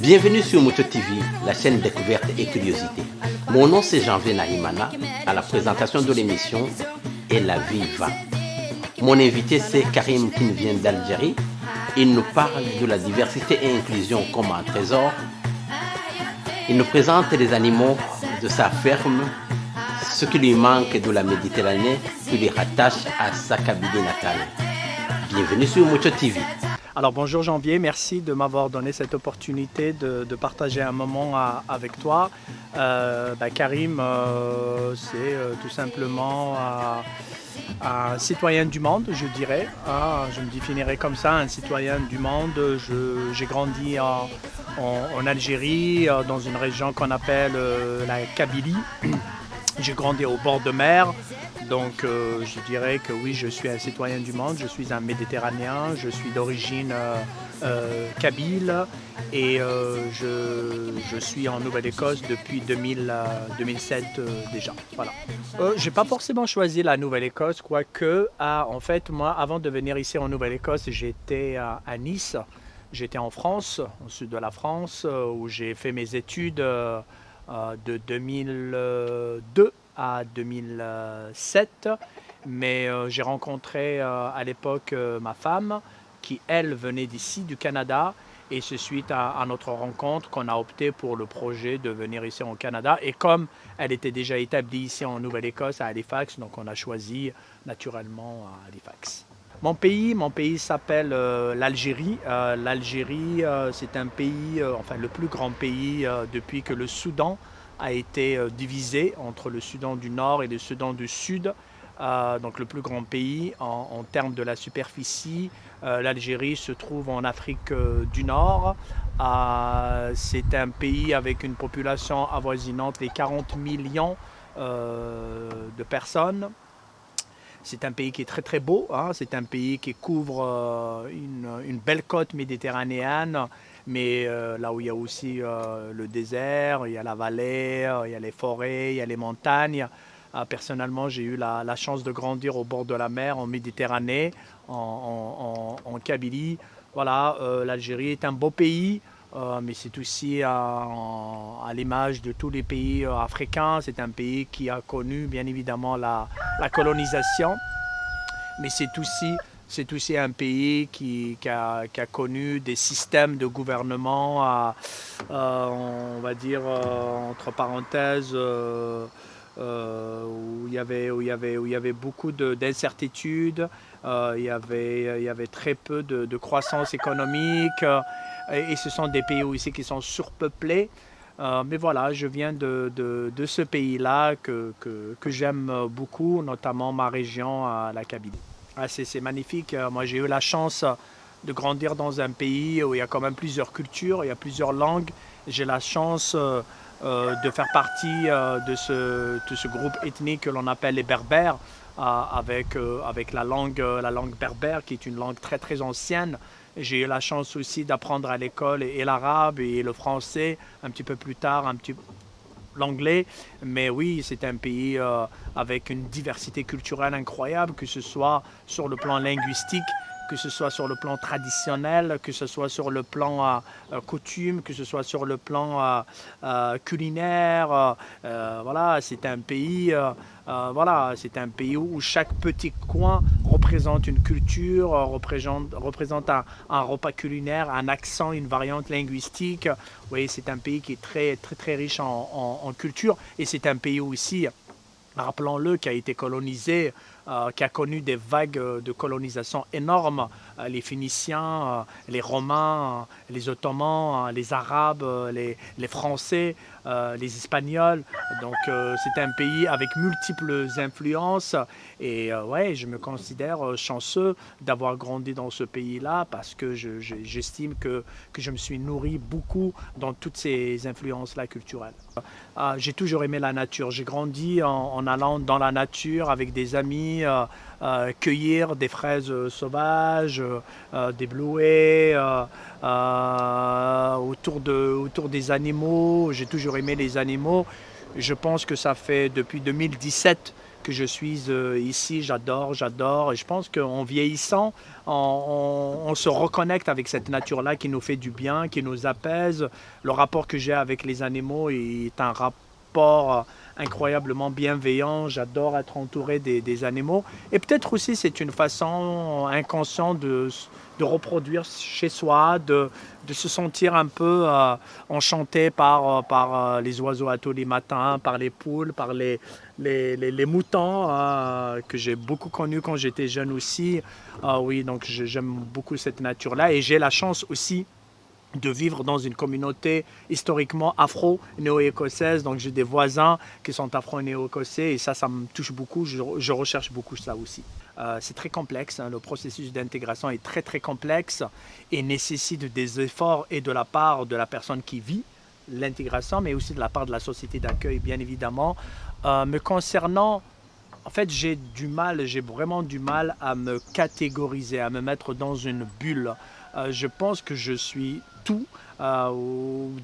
Bienvenue sur Moto TV, la chaîne découverte et curiosité. Mon nom c'est Janvier Nahimana, à la présentation de l'émission Et la vie va. Mon invité c'est Karim qui nous vient d'Algérie. Il nous parle de la diversité et inclusion comme un trésor. Il nous présente les animaux de sa ferme, ce qui lui manque de la Méditerranée, qui les rattache à sa Kabylie natale. Bienvenue sur Moto TV. Alors bonjour Janvier, merci de m'avoir donné cette opportunité de partager un moment avec toi. Karim, c'est tout simplement un citoyen du monde, je dirais. Je me définirais comme ça, un citoyen du monde. J'ai grandi en Algérie, dans une région qu'on appelle la Kabylie. J'ai grandi au bord de mer. Donc je dirais que oui, je suis un citoyen du monde, je suis un Méditerranéen, je suis d'origine kabyle et je suis en Nouvelle-Écosse depuis 2007 déjà. Voilà. Je n'ai pas forcément choisi la Nouvelle-Écosse, quoique en fait moi avant de venir ici en Nouvelle-Écosse, j'étais à Nice, j'étais en France, au sud de la France, où j'ai fait mes études de 2002 à 2007, mais j'ai rencontré à l'époque ma femme qui, elle, venait d'ici, du Canada, et c'est suite à notre rencontre qu'on a opté pour le projet de venir ici au Canada. Et comme elle était déjà établie ici en Nouvelle-Écosse, à Halifax, donc on a choisi naturellement à Halifax. Mon pays s'appelle l'Algérie. L'Algérie, c'est un pays, enfin le plus grand pays depuis que le Soudan a été divisé entre le Soudan du Nord et le Soudan du Sud. Donc le plus grand pays en termes de la superficie. L'Algérie se trouve en Afrique du Nord. C'est un pays avec une population avoisinante les 40 millions de personnes. C'est un pays qui est très très beau, c'est un pays qui couvre une belle côte méditerranéenne, mais là où il y a aussi le désert, il y a la vallée, il y a les forêts, il y a les montagnes. Personnellement, j'ai eu la chance de grandir au bord de la mer, en Méditerranée, en Kabylie. Voilà, l'Algérie est un beau pays. Mais c'est aussi à l'image de tous les pays africains. C'est un pays qui a connu bien évidemment la colonisation, mais c'est aussi un pays qui a connu des systèmes de gouvernement, on va dire entre parenthèses, où il y avait beaucoup d'incertitudes, il y avait très peu de croissance économique. Et ce sont des pays aussi qui sont surpeuplés. Mais voilà, je viens de ce pays-là que j'aime beaucoup, notamment ma région, la Kabylie. C'est magnifique. Moi, j'ai eu la chance de grandir dans un pays où il y a quand même plusieurs cultures, il y a plusieurs langues. J'ai la chance de faire partie de ce groupe ethnique que l'on appelle les Berbères, avec la langue berbère, qui est une langue très très ancienne. J'ai eu la chance aussi d'apprendre à l'école et l'arabe et le français, un petit peu plus tard, l'anglais. Mais oui, c'est un pays avec une diversité culturelle incroyable, que ce soit sur le plan linguistique, que ce soit sur le plan traditionnel, que ce soit sur le plan coutume, que ce soit sur le plan culinaire. Voilà, c'est un pays, où chaque petit coin représente une culture, représente un repas culinaire, un accent, une variante linguistique. Oui, c'est un pays qui est très, très, très riche en culture, et c'est un pays aussi, rappelons-le, qui a été colonisé, qui a connu des vagues de colonisation énormes. Les Phéniciens, les Romains, les Ottomans, les Arabes, les Français, les Espagnols. Donc c'est un pays avec multiples influences. Et ouais, je me considère chanceux d'avoir grandi dans ce pays-là, parce que j'estime que je me suis nourri beaucoup dans toutes ces influences-là culturelles. J'ai toujours aimé la nature. J'ai grandi en allant dans la nature avec des amis, cueillir des fraises sauvages, des bleuets, autour des animaux. J'ai toujours aimé les animaux. Je pense que ça fait depuis 2017 que je suis ici. J'adore. Et je pense qu'en vieillissant, on se reconnecte avec cette nature-là qui nous fait du bien, qui nous apaise. Le rapport que j'ai avec les animaux est un rapport incroyablement bienveillant. J'adore être entouré des animaux. Et peut-être aussi c'est une façon inconsciente de reproduire chez soi, de se sentir un peu enchanté par les oiseaux à tous les matins, par les poules, par les moutons que j'ai beaucoup connus quand j'étais jeune aussi. Oui, donc j'aime beaucoup cette nature-là et j'ai la chance aussi de vivre dans une communauté historiquement afro-néo-écossaise. Donc j'ai des voisins qui sont afro-néo-écossais et ça me touche beaucoup. Je recherche beaucoup ça aussi. C'est très complexe, hein. Le processus d'intégration est très complexe et nécessite des efforts et de la part de la personne qui vit l'intégration, mais aussi de la part de la société d'accueil, bien évidemment. Me concernant, en fait, j'ai vraiment du mal à me catégoriser, à me mettre dans une bulle. Je pense que je suis tout,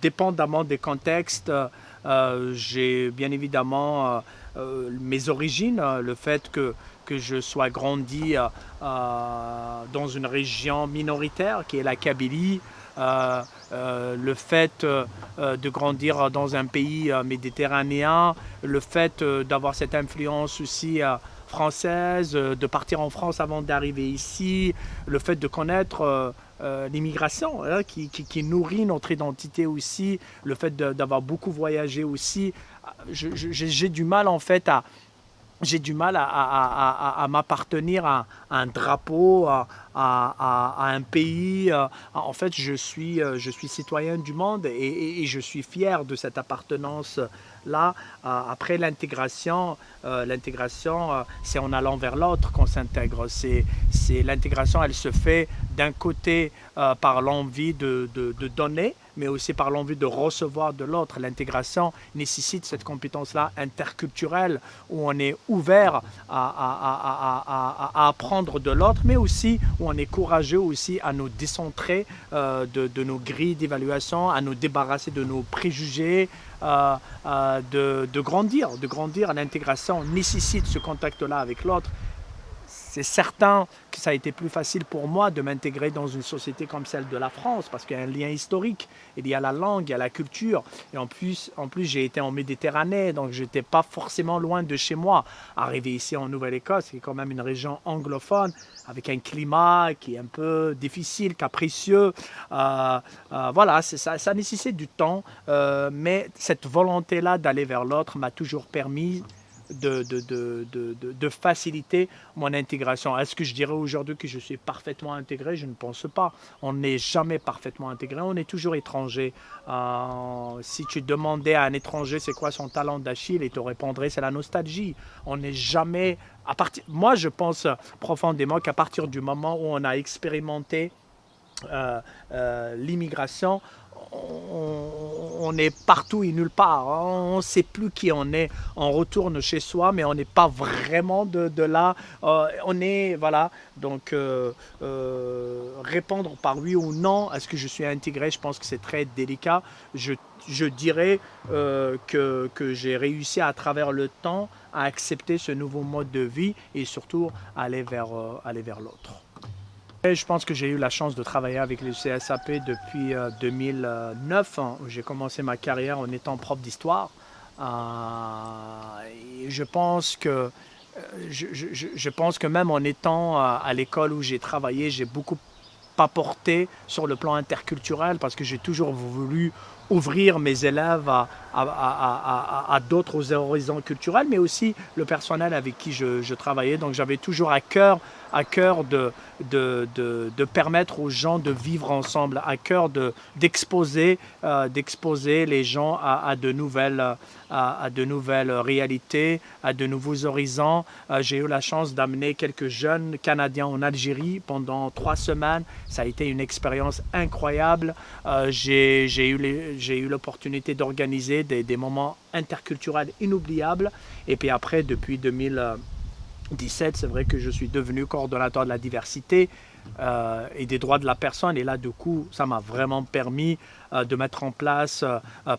dépendamment des contextes. J'ai bien évidemment mes origines, le fait que je sois grandi dans une région minoritaire qui est la Kabylie, le fait de grandir dans un pays méditerranéen, le fait d'avoir cette influence aussi française, de partir en France avant d'arriver ici, le fait de connaître l'immigration qui nourrit notre identité aussi, le fait d'avoir beaucoup voyagé aussi. J'ai du mal en fait à m'appartenir à un drapeau, à un pays. En fait, je suis citoyen du monde et je suis fier de cette appartenance-là. Après l'intégration, c'est en allant vers l'autre qu'on s'intègre. L'intégration, elle se fait d'un côté par l'envie de donner, mais aussi par l'envie de recevoir de l'autre. L'intégration nécessite cette compétence-là interculturelle où on est ouvert à apprendre de l'autre, mais aussi où on est courageux aussi à nous décentrer de nos grilles d'évaluation, à nous débarrasser de nos préjugés, de grandir. L'intégration nécessite ce contact-là avec l'autre. C'est certain que ça a été plus facile pour moi de m'intégrer dans une société comme celle de la France parce qu'il y a un lien historique, il y a la langue, il y a la culture. Et en plus j'ai été en Méditerranée, donc je n'étais pas forcément loin de chez moi. Arrivé ici en Nouvelle-Écosse, qui est quand même une région anglophone, avec un climat qui est un peu difficile, capricieux. Voilà, ça nécessite du temps, mais cette volonté-là d'aller vers l'autre m'a toujours permis de faciliter mon intégration. Est-ce que je dirais aujourd'hui que je suis parfaitement intégré? Je ne pense pas. On n'est jamais parfaitement intégré, on est toujours étranger. Si tu demandais à un étranger c'est quoi son talent d'Achille, il te répondrait c'est la nostalgie. On n'est jamais... Moi, je pense profondément qu'à partir du moment où on a expérimenté l'immigration, on est partout et nulle part. On ne sait plus qui on est. On retourne chez soi, mais on n'est pas vraiment de là. On est, voilà. Donc, répondre par oui ou non, est-ce que je suis intégré? Je pense que c'est très délicat. Je dirais que j'ai réussi à travers le temps à accepter ce nouveau mode de vie et surtout aller vers l'autre. Je pense que j'ai eu la chance de travailler avec le CSAP depuis 2009, où j'ai commencé ma carrière en étant prof d'histoire. Je pense que même en étant à l'école où j'ai travaillé, j'ai beaucoup apporté sur le plan interculturel parce que j'ai toujours voulu ouvrir mes élèves à d'autres horizons culturels, mais aussi le personnel avec qui je travaillais. Donc j'avais toujours à cœur de permettre aux gens de vivre ensemble, à cœur d'exposer les gens à de nouvelles réalités, à de nouveaux horizons. J'ai eu la chance d'amener quelques jeunes Canadiens en Algérie pendant 3 semaines. Ça a été une expérience incroyable. J'ai eu l'opportunité d'organiser des moments interculturels inoubliables. Et puis après, depuis 2017, c'est vrai que je suis devenu coordonnateur de la diversité et des droits de la personne. Et là, du coup, ça m'a vraiment permis de mettre en place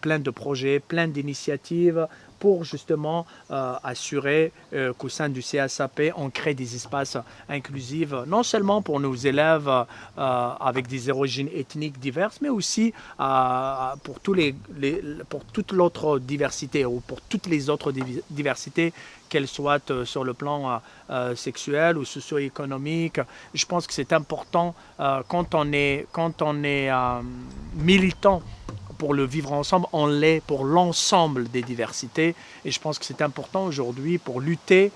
plein de projets, plein d'initiatives pour justement assurer qu'au sein du CSAP, on crée des espaces inclusifs, non seulement pour nos élèves avec des origines ethniques diverses, mais aussi pour toute l'autre diversité ou pour toutes les autres diversités, qu'elles soient sur le plan sexuel ou socio-économique. Je pense que c'est important quand on est militant pour le vivre ensemble, on l'est pour l'ensemble des diversités. Et je pense que c'est important aujourd'hui pour lutter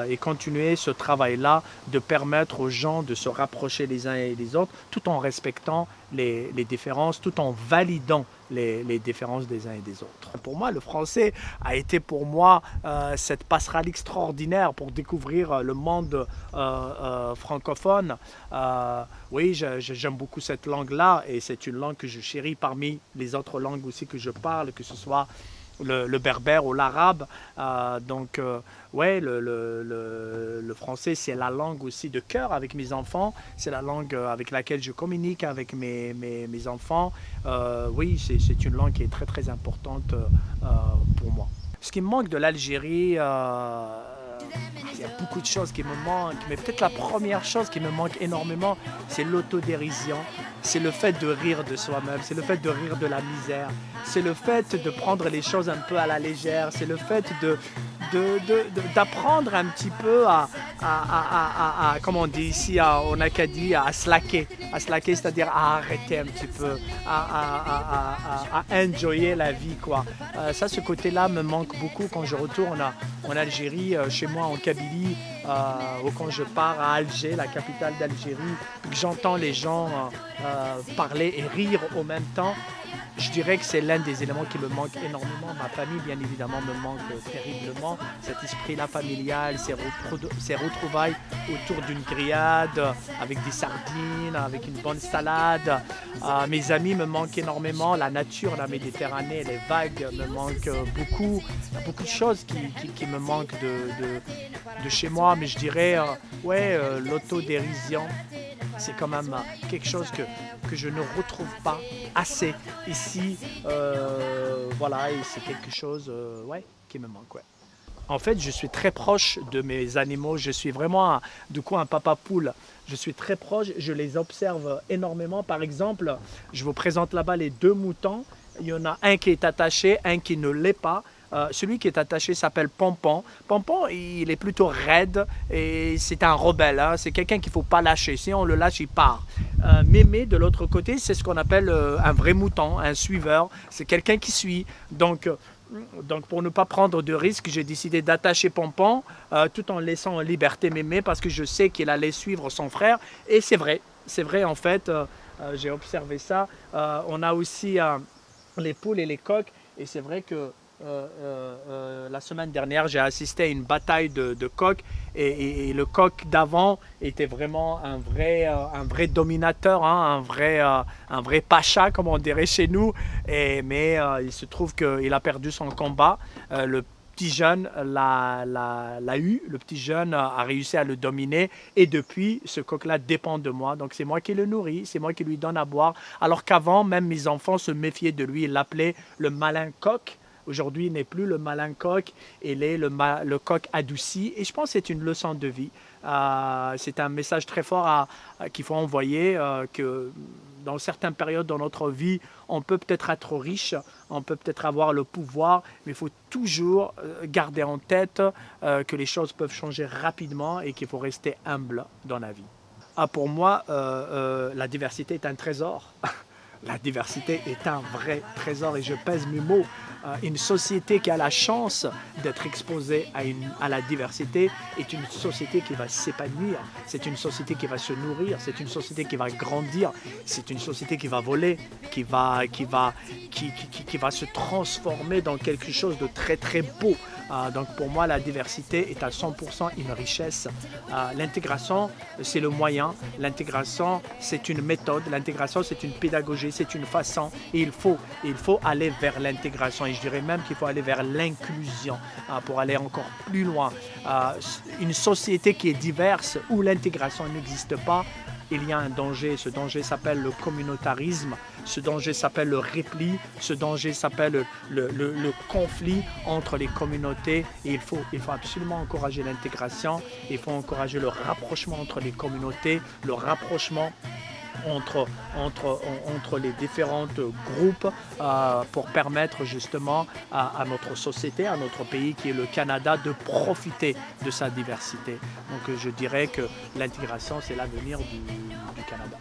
et continuer ce travail-là, de permettre aux gens de se rapprocher les uns et les autres, tout en respectant les différences, tout en validant les différences des uns et des autres. Pour moi, le français a été pour moi cette passerelle extraordinaire pour découvrir le monde francophone. Oui, j'aime beaucoup cette langue-là et c'est une langue que je chéris parmi les autres langues aussi que je parle, que ce soit le berbère ou l'arabe. Ouais, le français, c'est la langue aussi de cœur avec mes enfants. C'est la langue avec laquelle je communique avec mes enfants. Oui, c'est une langue qui est très, très importante pour moi. Ce qui me manque de l'Algérie, il y a beaucoup de choses qui me manquent, mais peut-être la première chose qui me manque énormément, c'est l'autodérision. C'est le fait de rire de soi-même, c'est le fait de rire de la misère, c'est le fait de prendre les choses un peu à la légère, c'est le fait d'apprendre un petit peu comme on dit ici en Acadie, à slacker, c'est-à-dire à arrêter un petit peu, à enjoyer la vie, quoi. Ça, ce côté-là me manque beaucoup quand je retourne en Algérie, chez moi en Kabylie, ou quand je pars à Alger, la capitale d'Algérie, que j'entends les gens parler et rire au même temps. Je dirais que c'est l'un des éléments qui me manque énormément. Ma famille, bien évidemment, me manque terriblement. Cet esprit-là familial, ces retrouvailles autour d'une grillade, avec des sardines, avec une bonne salade. Mes amis me manquent énormément. La nature, la Méditerranée, les vagues me manquent beaucoup. Il y a beaucoup de choses qui me manquent de chez moi. Mais je dirais, l'autodérision, c'est quand même quelque chose que je ne retrouve pas assez ici. Voilà, et c'est quelque chose qui me manque. Ouais. En fait, je suis très proche de mes animaux. Je suis vraiment un papa poule. Je suis très proche, je les observe énormément. Par exemple, je vous présente là-bas les 2 moutons. Il y en a un qui est attaché, un qui ne l'est pas. Celui qui est attaché s'appelle Pompon. Pompon, il est plutôt raide et c'est un rebelle. Hein. C'est quelqu'un qu'il ne faut pas lâcher. Si on le lâche, il part. Mémé, de l'autre côté, c'est ce qu'on appelle un vrai mouton, un suiveur. C'est quelqu'un qui suit. Donc, pour ne pas prendre de risques, j'ai décidé d'attacher Pompon tout en laissant en liberté Mémé parce que je sais qu'il allait suivre son frère. Et c'est vrai en fait. J'ai observé ça. On a aussi les poules et les coqs. Et c'est vrai que la semaine dernière, j'ai assisté à une bataille de coqs et le coq d'avant était vraiment un vrai dominateur, hein, un vrai pacha, comme on dirait chez nous. Mais il se trouve qu'il a perdu son combat. Le petit jeune l'a eu, le petit jeune a réussi à le dominer et depuis, ce coq-là dépend de moi. Donc c'est moi qui le nourris, c'est moi qui lui donne à boire. Alors qu'avant, même mes enfants se méfiaient de lui, ils l'appelaient le malin coq. Aujourd'hui, il n'est plus le malin coq, il est le coq adouci. Et je pense que c'est une leçon de vie. C'est un message très fort qu'il faut envoyer, que dans certaines périodes de notre vie, on peut peut-être être riche, on peut peut-être avoir le pouvoir, mais il faut toujours garder en tête que les choses peuvent changer rapidement et qu'il faut rester humble dans la vie. Pour moi, la diversité est un trésor. La diversité est un vrai trésor et je pèse mes mots. Une société qui a la chance d'être exposée à la diversité est une société qui va s'épanouir, c'est une société qui va se nourrir, c'est une société qui va grandir, c'est une société qui va voler, qui va se transformer dans quelque chose de très très beau. Donc pour moi, la diversité est à 100% une richesse. L'intégration, c'est le moyen. L'intégration, c'est une méthode. L'intégration, c'est une pédagogie, c'est une façon. Et il faut aller vers l'intégration. Et je dirais même qu'il faut aller vers l'inclusion pour aller encore plus loin. Une société qui est diverse, où l'intégration n'existe pas, il y a un danger. Ce danger s'appelle le communautarisme. ce danger s'appelle le repli, ce danger s'appelle le conflit entre les communautés. Et il faut absolument encourager l'intégration, il faut encourager le rapprochement entre les communautés, le rapprochement entre les différents groupes pour permettre justement à notre société, à notre pays qui est le Canada, de profiter de sa diversité. Donc je dirais que l'intégration, c'est l'avenir du Canada.